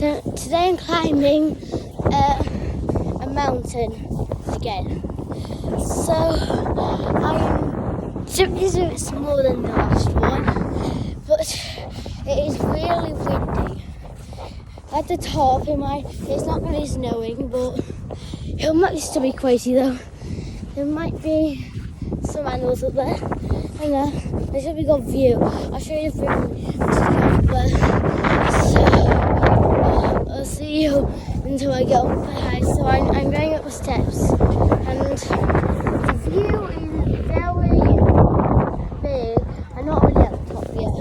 So today I'm climbing a mountain again. So I'm it's a bit smaller than the last one, but it is really windy. At the top, it's not really snowing, but it might still be crazy though. There might be some animals up there, and there's a big old view. I'll show you the view. So I'll see you until I get up high. So I'm going up the steps, and the view is very big. I'm not really at the top yet.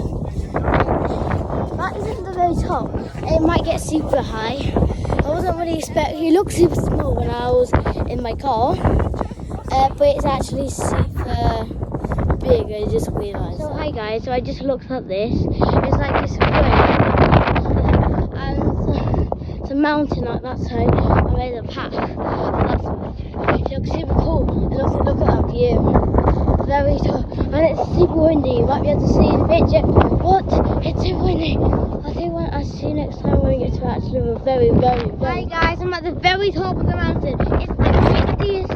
That isn't the very top. It might get super high. I wasn't really expecting. It looked super small when I was in my car, but it's actually super big. I just realised. So hi guys. So I just looked at this. It's like this way. It's a mountain like that side, and there's a path that side. It looks super cool, and also look at that view. Very tall, and it's super windy. You might be able to see the picture. What? It's super windy. I'll see you next time when we get to actually a very, very, very... Hi guys, I'm at the very top of the mountain. It's the windiest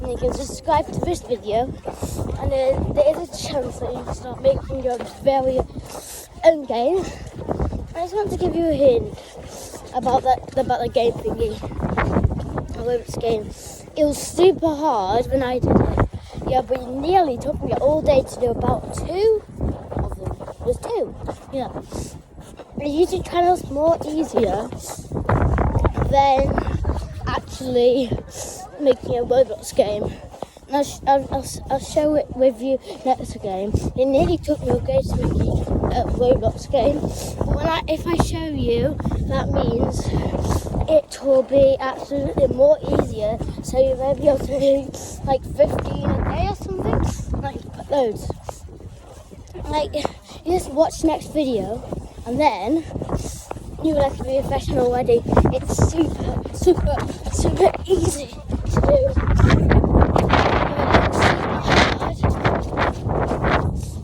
and you can subscribe to this video, and there is a chance that you can start making your very own game. I just want to give you a hint about the game thingy. I love this game. It was super hard when I did it. Yeah, but it nearly took me all day to do about 2 of them. There's 2. Yeah. The YouTube channel is more easier than actually making a Roblox game. And I'll show it with you next game. It nearly took me all day to make a Roblox game. But if I show you, that means it will be absolutely more easier. So you may be able to do like 15 a day or something. Like loads. Like you just watch the next video, and then you will have to be a professional already. It's super easy to do.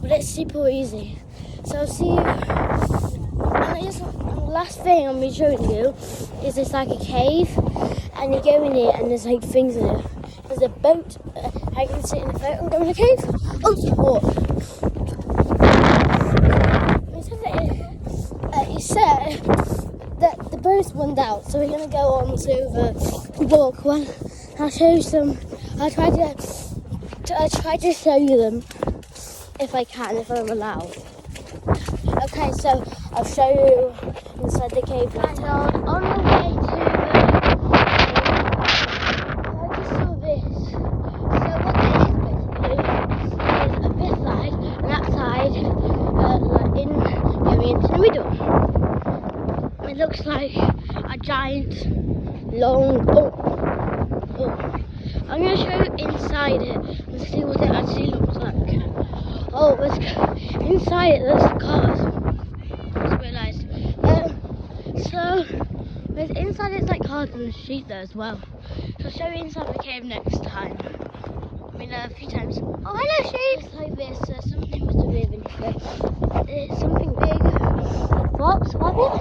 But it's super easy. So I'll see you. And the last thing I'm going to be showing you is it's like a cave, and you go in it and there's like things in it. There's a boat. I can sit in the boat and go in the cave. Oh, support. It said that the boat's run out, so we're going to go on to the walk one. I'll show you some. I'll try to show you them if I can, if I'm allowed. Okay, so I'll show you inside the cave. And on the way to I just saw this. So what it is basically is a bit side, and that side going into the middle. It looks like a giant, long. I'm going to show you inside it and see what it actually looks like. Oh, inside it there's cars. I just realised. So inside it's like cars and a sheep there as well. So I'll show you inside the cave next time. I mean a few times. Oh, hello sheep! It's like this. Something must have lived in here. It's something big. Fox, rabbit.